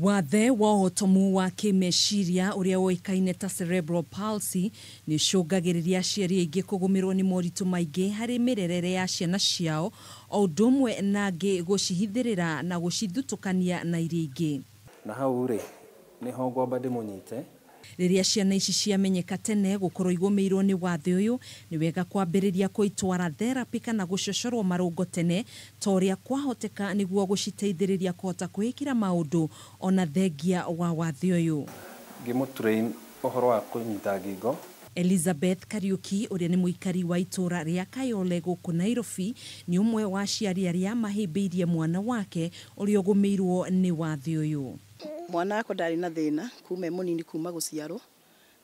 Wathe wa ũhotomu wa kĩmeciria ũrĩa ũĩkaine ta cerebral palsy nĩ ũcũngagĩrĩria aciari aingĩ kũgũmĩrwo nĩ moritũ maingĩ harĩ mĩrerere ya ciana ciao, o ũndũ ũmwe na angĩ gũcihithĩrĩra na gũcithutũkania na iria ingĩ. Na hau rĩ nĩho ngwamba ndĩmũnyite. Rĩrĩa ciana ici ciamenyeka tene gũkorwo igũmĩirwo nĩ wathe ũyũ, nĩ wega kwambĩrĩria kũitwara therapy kana gũcocorwo marũngo tene ta ũrĩa kwahoteka nĩguo gũciteithĩrĩria kũhota kwĩĩkĩra maũndũ ona thengia wa wathe ũyũ. Ngĩmũtrain ũhoro wa kũnyita ngingo. Elizabeth Kariuki ũrĩa nĩ mũikari wa itũra rĩa Kayole gũkũ Nairobi nĩ ũmwe wa aciari arĩa mahĩmbĩirie mwana wake ũrĩa ũgũmĩirwo nĩ wathe ũyũ. Mwana wako ndarĩ na thĩna kuma mũnini kuma gũciarwo,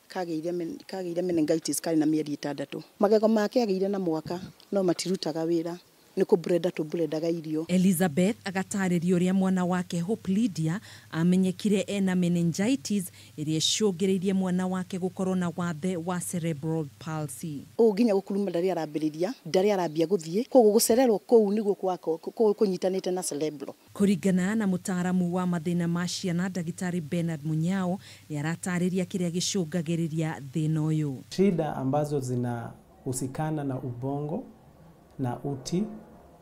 kagĩire meningitis karĩ na mĩeri 6. Magego make agĩire na mwaka no matirutaga wĩra, nĩ kũbrenda tũbrendaga irio. Elizabeth agatarĩria ũrĩa mwana wake Hope Lydia amenyekire ena meningitis ĩrĩa ĩcũngĩrĩirie mwana wake gũkorwo na wathe wa cerebral palsy. Nginya gũkuruma ndarĩ arambia gũthiĩ, koguo gũcererwo kũu nĩguo kũnyitanĩte na cerebral. Kũringana na mũtaaramu wa mathĩna ma ciana Daktari Bernard Munyao nĩ aratarĩria kĩrĩa gĩcũngagĩrĩria thĩna ũyũ. Shida ambazo zinahusikana na ubongo na uti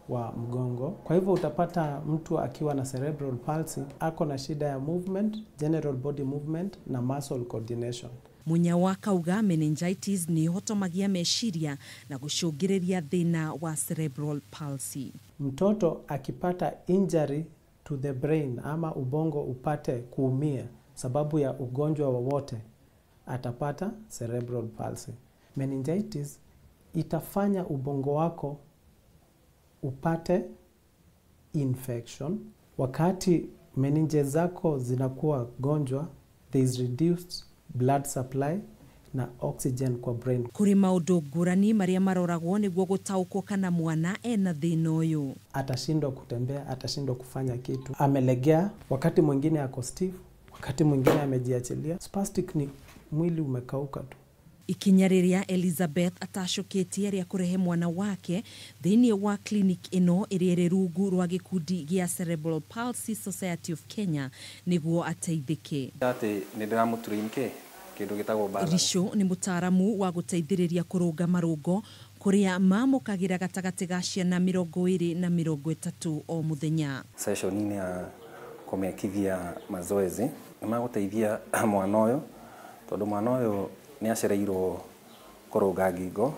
wa mgongo. Kwa hivyo utapata mtu akiwa na cerebral palsy ako na shida ya movement, general body movement na muscle coordination. Munyao akauga meningitis nĩ hotomagia meciria na gũcũngĩrĩria thĩna wa cerebral palsy. Mtoto akipata injury to the brain ama ubongo upate kuumia sababu ya ugonjwa wowote atapata cerebral palsy. Meningitis itafanya ubongo wako upate infection. Wakati meninges zako zinakuwa gonjwa, there is reduced blood supply na oxygen kwa brain. Kũrĩ maũndũ ngũrani marĩa maroragwo nĩguo gũtaũkwo kana mwana ena thĩna ũyũ. Atashindwa kutembea, atashindwa kufanya kitu. Amelegea, wakati mwingine ako stiff, wakati mwingine amejiachilia. Spastic ni mwili umekauka tu. Ikinya rĩrĩa Elizabeth atacũkĩtie rĩa kũrehe mwana wake thĩinĩ wa clinic ĩno ĩrĩa ĩrĩ rungu rwa gĩkundi gĩa Cerebral Palsy Society of Kenya nĩguo ateithĩke. Atĩ nĩ ndĩramũtrain kĩndũ gĩtagwo balance. Risho nĩ mũtaaramu wa gũteithĩrĩria kũrũnga marũngo kũrĩa mamũkagĩra gatagatĩ ga ciana 20 na 30 o mũthenya. Session-inĩ ya kũmekithia mazoezi nĩ magũteithia mwana ũyũ, tondũ mwana ũyũ nĩ acereirwo kũrũnga ngingo,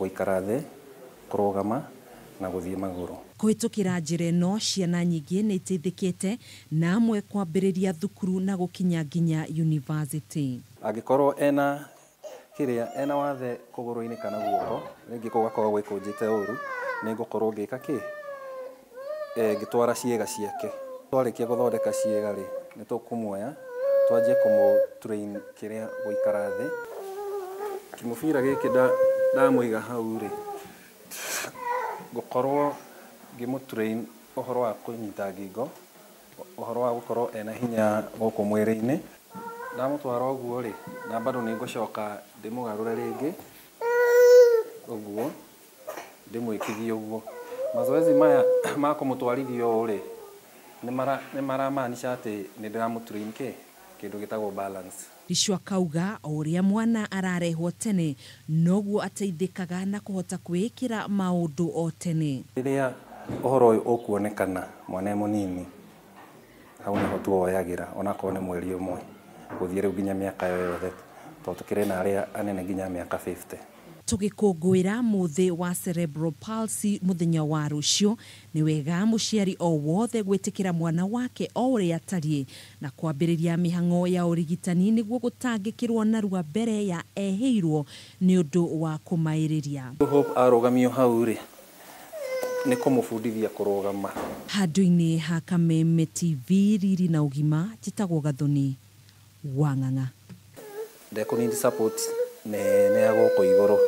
gũikara thĩ, kũrũgama na gũthiĩ magũrũ. Kũhĩtũkĩra njĩra ĩno ciana nyingĩ nĩ iteithĩkĩte na amwe kwambĩrĩria thukuru na gũkinya nginya university. Angĩkorwo ena wathe kũgũrũ-inĩ kana guoko, rĩngĩ gũgakorwo gwĩkũnjĩte ũru, nĩ ngũkorwo ngĩka ngĩtwara ciĩga ciake. Twarĩkia gũthondeka ciĩga rĩ, nĩ tũkũmuoya twanjie kũmũtrain kĩrĩa gũikara thĩ. Kĩmũbira gĩkĩ ndamũiga hau rĩ, ngũkorwo ngĩmũtrain ũhoro wa kũnyita ngingo, ũhoro wa gũkorwo ena hinya gũkũ mwĩrĩ-inĩ. Ndamũtwara ũguo rĩ, na bado nĩ ngũcoka ndĩmũgarũre rĩngĩ ũguo, ndĩmwĩkithie ũguo. Mazoezi maya ma kũmũtwarithia ũũ rĩ, nĩ maramaanisha atĩ nĩ ndĩramũtrain kĩndũ gĩtagwo balance. Risho akauga o ũrĩa mwana ararehwo tene noguo ateithĩkaga na kũhota kwĩĩkĩra maũndũ o tene. Rĩrĩa ũhoro ũyũ ũkuonekana mwana mũnini, hau nĩho tuoyagĩra onakorwo nĩ mweri ũmwe gũthiĩ rĩu nginya mĩaka yothe, tondũ tũkĩrĩ na arĩa anene nginya mĩaka 50. Tũgĩkũngũĩra mũthĩ wa cerebral palsy mũthenya wa rũciũ, nĩ wega mũciari o wothe gwĩtĩkĩra mwana wake o ũrĩa atariĩ na kwambĩrĩria mĩhang'o ya ũrigitani nĩguo gũtangĩkĩrwo narua mbere ya ehĩirwo nĩ ũndũ wa kũmaĩrĩria. Hope arũgamio hau rĩ, nĩ kũmũbundithia kũrũgama. Handũ-inĩ ha Kameme TV riri na ũgima, njĩtagwo Gathoni wa Ng'ang'a. Ndekũnindi support nĩ ya gũkũ igũrũ.